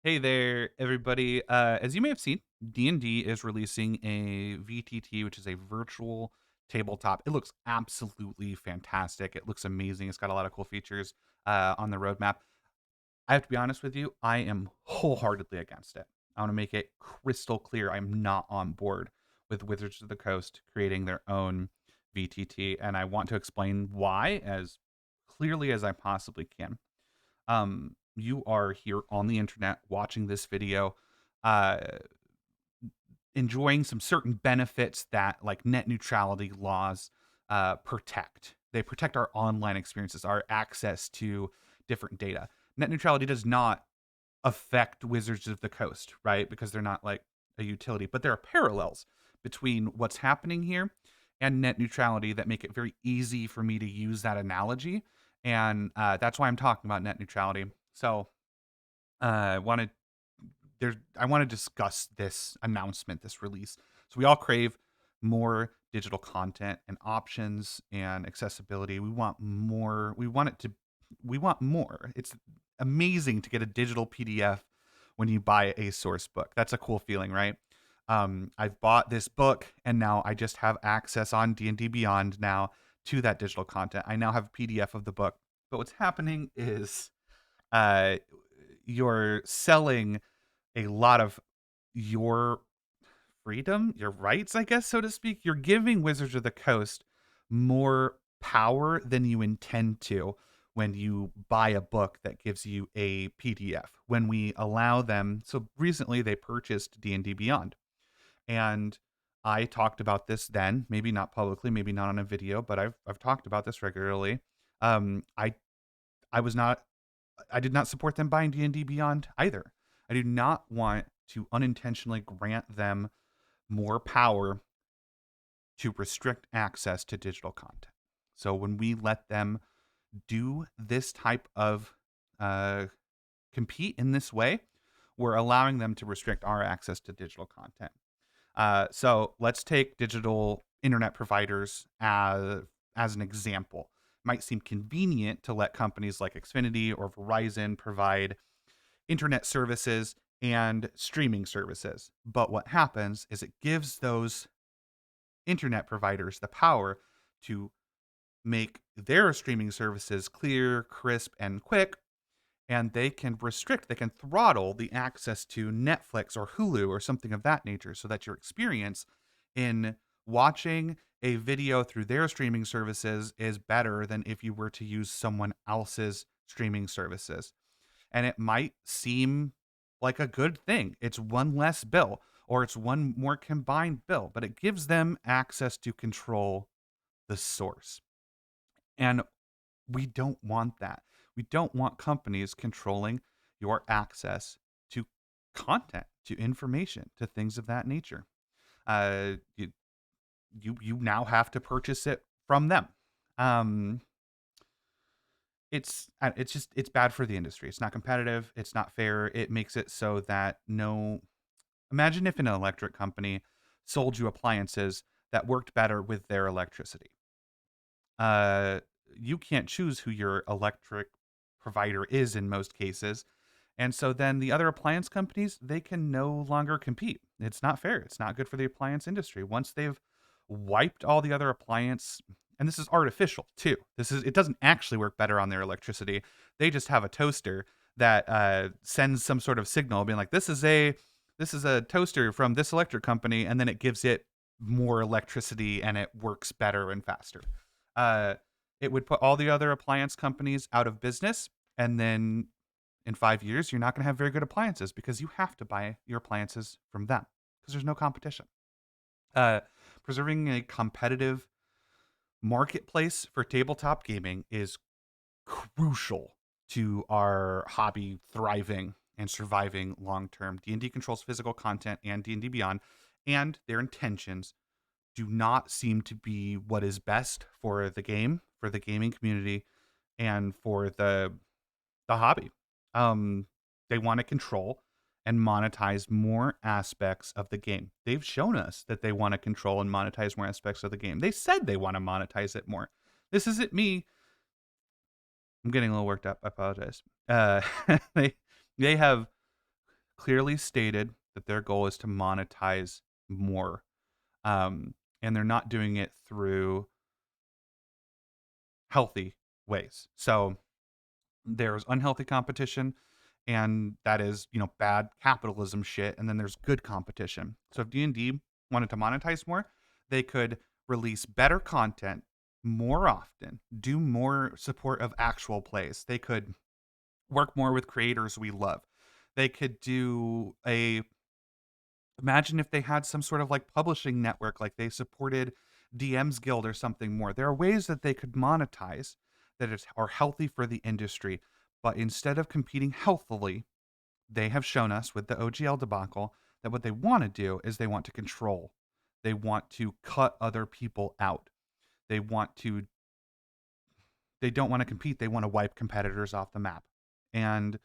Hey there, everybody. As you may have seen, D&D is releasing a VTT, which is a virtual tabletop. It looks absolutely fantastic. It looks amazing. It's got a lot of cool features on the roadmap. I have to be honest with you, I am wholeheartedly against it. I want to make it crystal clear I'm not on board with Wizards of the Coast creating their own VTT, and I want to explain why as clearly as I possibly can. You are here on the internet watching this video, uh, enjoying some certain benefits that like net neutrality laws protect. They protect our online experiences, our access to different data. Net neutrality does not affect Wizards of the Coast, right? Because they're not like a utility, but there are parallels between what's happening here and net neutrality that make it very easy for me to use that analogy. And that's why I'm talking about net neutrality. So I wanted I want to discuss this announcement, this release. So we all crave more digital content and options and accessibility. We want more. We want more. It's amazing to get a digital PDF when you buy a source book. That's a cool feeling, right? I've bought this book and now I just have access on D&D Beyond now to that digital content. I now have a PDF of the book. But what's happening is uh, you're selling a lot of your freedom, your rights, I guess, so to speak. You're giving Wizards of the Coast more power than you intend to when you buy a book that gives you a PDF. When we allow them, so recently they purchased D&D Beyond. And I talked about this then, maybe not publicly, maybe not on a video, but I've talked about this regularly. Um, I I was not I did not support them buying D&D Beyond either. I do not want to unintentionally grant them more power to restrict access to digital content. So when we let them do this type of uh, compete in this way, we're allowing them to restrict our access to digital content. So let's take digital internet providers as an example. It might seem convenient to let companies like Xfinity or Verizon provide internet services and streaming services. But what happens is it gives those internet providers the power to make their streaming services clear, crisp, and quick. And they can restrict, they can throttle the access to Netflix or Hulu or something of that nature so that your experience in watching a video through their streaming services is better than if you were to use someone else's streaming services. And it might seem like a good thing. It's one less bill or it's one more combined bill, but it gives them access to control the source. And we don't want that. We don't want companies controlling your access to content, to information, to things of that nature. You, you now have to purchase it from them. Um, it's just it's bad for the industry. It's not competitive. It's not fair. It makes it so that no. Imagine if an electric company sold you appliances that worked better with their electricity. uh, you can't choose who your electric provider is in most cases. And so then the other appliance companies, they can no longer compete. It's not fair. It's not good for the appliance industry. Once they've wiped all the other appliance, and this is artificial too. It doesn't actually work better on their electricity. They just have a toaster that sends some sort of signal being like, this is a toaster from this electric company, and then it gives it more electricity and it works better and faster. uh, it would put all the other appliance companies out of business. And then in 5 years, you're not going to have very good appliances because you have to buy your appliances from them because there's no competition. Uh, Preserving a competitive marketplace for tabletop gaming is crucial to our hobby thriving and surviving long term. D&D controls physical content and D&D Beyond, and their intentions do not seem to be what is best for the game, for the gaming community, and for the hobby. Um, they want to control and monetize more aspects of the game. They've shown us that they want to control and monetize more aspects of the game. They said they want to monetize it more. This isn't me. I'm getting a little worked up. I apologize. They they have clearly stated that their goal is to monetize more. And they're not doing it through healthy ways. So there's unhealthy competition, and that is, bad capitalism shit. And then there's good competition. So if D&D wanted to monetize more, they could release better content more often, do more support of actual plays. They could work more with creators we love. They could do a imagine if they had some sort of like publishing network, like they supported DM's Guild or something more. There are ways that they could monetize are healthy for the industry. But instead of competing healthily, they have shown us with the OGL debacle that what they want to do is they want to control. They want to cut other people out. They want to they don't want to compete. They want to wipe competitors off the map. And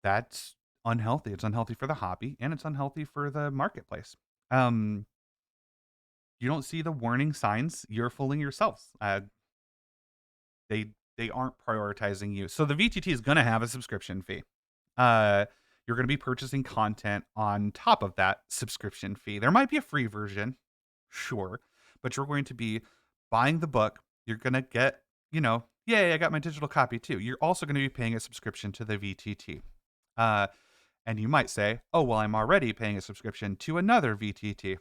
that's unhealthy. It's unhealthy for the hobby, and it's unhealthy for the marketplace. Um, you don't see the warning signs. You're fooling yourselves. They aren't prioritizing you. So the VTT is going to have a subscription fee. You're going to be purchasing content on top of that subscription fee. There might be a free version, sure, but you're going to be buying the book. You're going to get, yay, I got my digital copy too. You're also going to be paying a subscription to the VTT. And you might say, oh, well, I'm already paying a subscription to another VTT.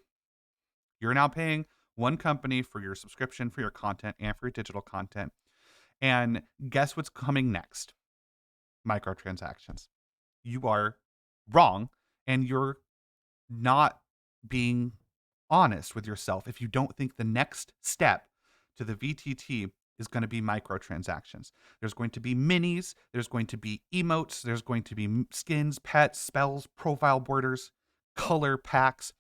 You're now paying one company for your subscription, for your content, and for your digital content. And guess what's coming next? Microtransactions. You are wrong, and you're not being honest with yourself if you don't think the next step to the VTT is going to be microtransactions. There's going to be minis, there's going to be emotes, there's going to be skins, pets, spells, profile borders, color packs.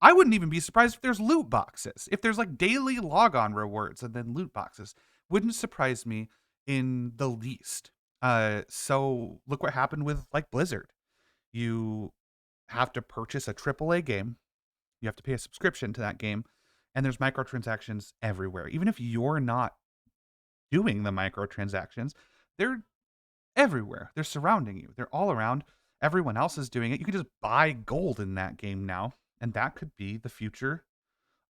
I wouldn't even be surprised if there's loot boxes. If there's like daily logon rewards and then loot boxes. Wouldn't surprise me in the least. So look what happened with like Blizzard. You have to purchase a AAA game. You have to pay a subscription to that game. And there's microtransactions everywhere. Even if you're not doing the microtransactions, they're everywhere. They're surrounding you. They're all around. Everyone else is doing it. You can just buy gold in that game now. And that could be the future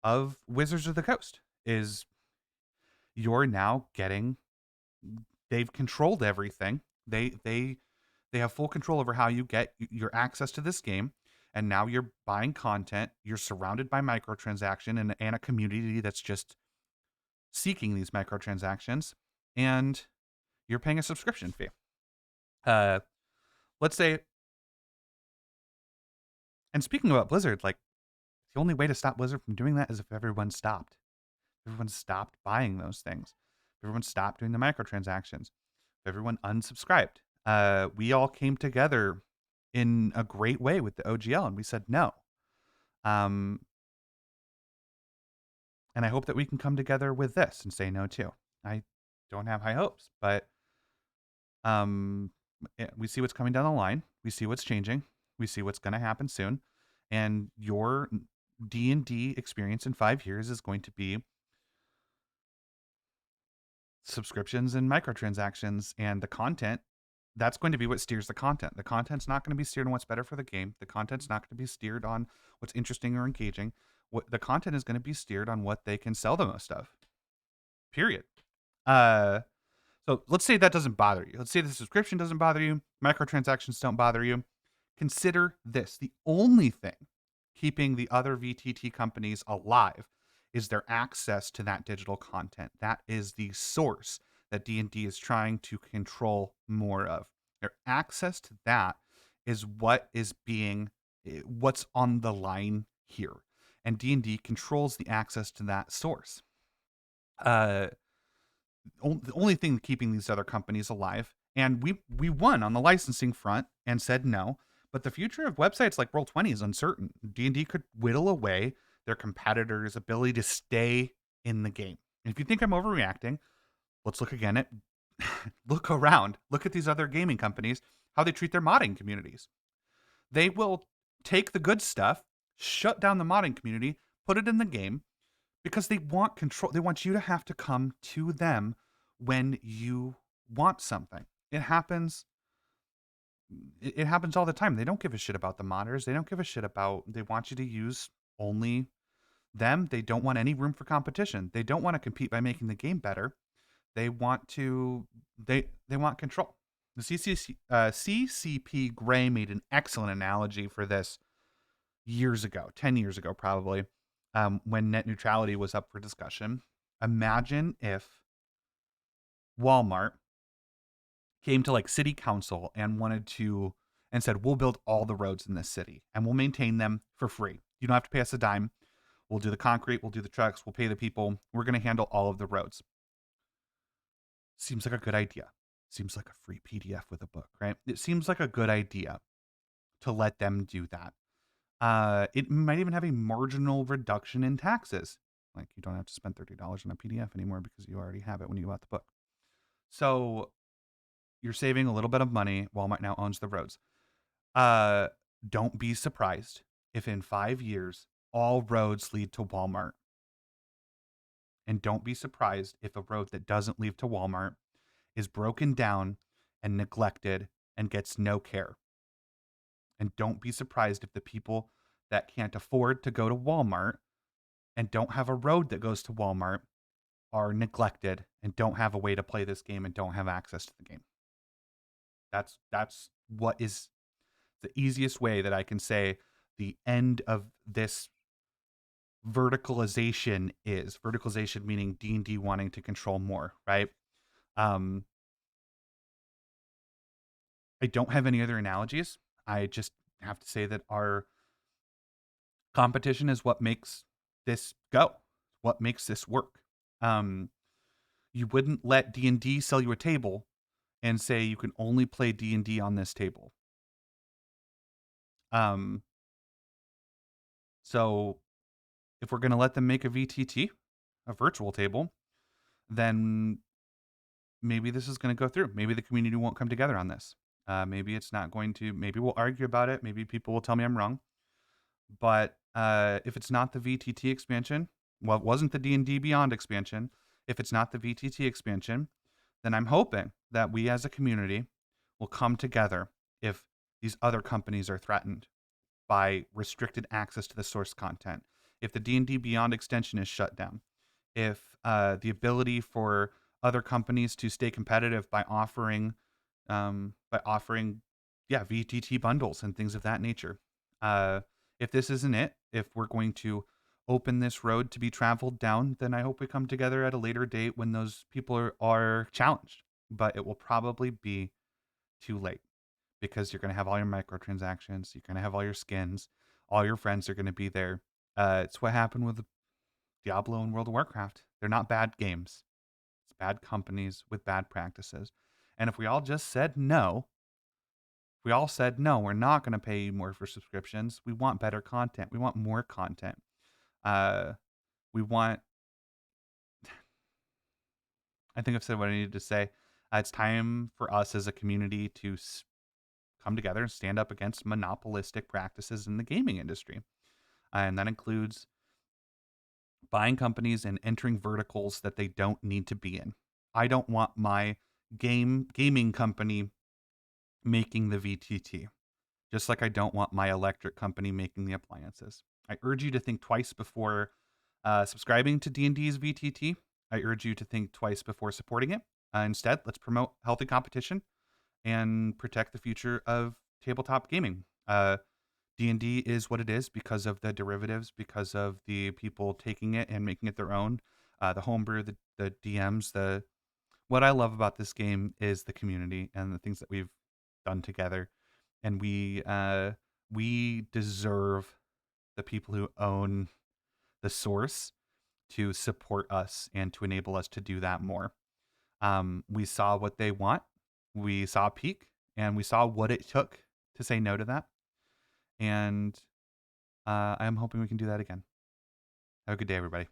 of Wizards of the Coast. Is you're now getting they've controlled everything. They have full control over how you get your access to this game. And now you're buying content. You're surrounded by microtransaction and a community that's just seeking these microtransactions. And you're paying a subscription fee. Let's say, and speaking about Blizzard, like the only way to stop Blizzard from doing that is if everyone stopped. Everyone stopped buying those things. Everyone stopped doing the microtransactions. Everyone unsubscribed. We all came together in a great way with the OGL, and we said no. And I hope that we can come together with this and say no too. I don't have high hopes, but we see what's coming down the line. We see what's changing. We see what's going to happen soon. And your D&D experience in 5 years is going to be subscriptions and microtransactions, and the content. That's going to be what steers the content. The content's not going to be steered on what's better for the game. The content's not going to be steered on what's interesting or engaging. What the content is going to be steered on what they can sell the most of. Period. So let's say that doesn't bother you. Let's say the subscription doesn't bother you. Microtransactions don't bother you. Consider this. The only thing keeping the other VTT companies alive is their access to that digital content. That is the source that D&D is trying to control more of. Their access to that is what's on the line here. And D&D controls the access to that source. The only thing keeping these other companies alive, and we won on the licensing front and said no, but the future of websites like Roll20 is uncertain. D&D could whittle away their competitors' ability to stay in the game. And if you think I'm overreacting, let's look again at look around. Look at these other gaming companies, how they treat their modding communities. They will take the good stuff, shut down the modding community, put it in the game, because they want control. They want you to have to come to them when you want something. It happens it happens all the time. They don't give a shit about the modders. They don't give a shit about. They want you to use only them. They don't want any room for competition. They don't want to compete by making the game better. They want to. They want control. The CCP Gray made an excellent analogy for this years ago, 10 years ago, probably, when net neutrality was up for discussion. Imagine if Walmart came to like city council and said, we'll build all the roads in this city and we'll maintain them for free. You don't have to pay us a dime. We'll do the concrete, we'll do the trucks, we'll pay the people. We're going to handle all of the roads. Seems like a good idea. Seems like a free PDF with a book, right? It seems like a good idea to let them do that. It might even have a marginal reduction in taxes. Like you don't have to spend $30 on a PDF anymore because you already have it when you bought the book. So you're saving a little bit of money. Walmart now owns the roads. Don't be surprised if in 5 years all roads lead to Walmart. And don't be surprised if a road that doesn't lead to Walmart is broken down and neglected and gets no care. And don't be surprised if the people that can't afford to go to Walmart and don't have a road that goes to Walmart are neglected and don't have a way to play this game and don't have access to the game. That's what is the easiest way that I can say the end of this verticalization is. Verticalization meaning D&D wanting to control more, right? I don't have any other analogies. I just have to say that our competition is what makes this go, what makes this work. You wouldn't let D&D sell you a table and say you can only play D&D on this table. So if we're going to let them make a VTT, a virtual table, then maybe this is going to go through. Maybe the community won't come together on this. Maybe it's not going to. Maybe we'll argue about it. Maybe people will tell me I'm wrong. But if it's not the VTT expansion, well, it wasn't the D&D Beyond expansion. If it's not the VTT expansion, then I'm hoping that we as a community will come together if these other companies are threatened by restricted access to the source content, if the D&D Beyond extension is shut down, if the ability for other companies to stay competitive by offering VTT bundles and things of that nature. If this isn't it, if we're going to open this road to be traveled down, then I hope we come together at a later date when those people are challenged. But it will probably be too late because you're going to have all your microtransactions, you're going to have all your skins, all your friends are going to be there. It's what happened with Diablo and World of Warcraft. They're not bad games. It's bad companies with bad practices. And if we all just said no, we're not going to pay you more for subscriptions. We want better content. We want more content. We want. I think I've said what I needed to say. It's time for us as a community to come together and stand up against monopolistic practices in the gaming industry. And that includes buying companies and entering verticals that they don't need to be in. I don't want my gaming company making the VTT, just like I don't want my electric company making the appliances. I urge you to think twice before subscribing to D&D's VTT. I urge you to think twice before supporting it. Instead, let's promote healthy competition and protect the future of tabletop gaming. D&D is what it is because of the derivatives, because of the people taking it and making it their own. The homebrew, the DMs, what I love about this game is the community and the things that we've done together. And we deserve the people who own the source to support us and to enable us to do that more. We saw what they want. We saw a peak, and we saw what it took to say no to that. And I'm hoping we can do that again. Have a good day, everybody.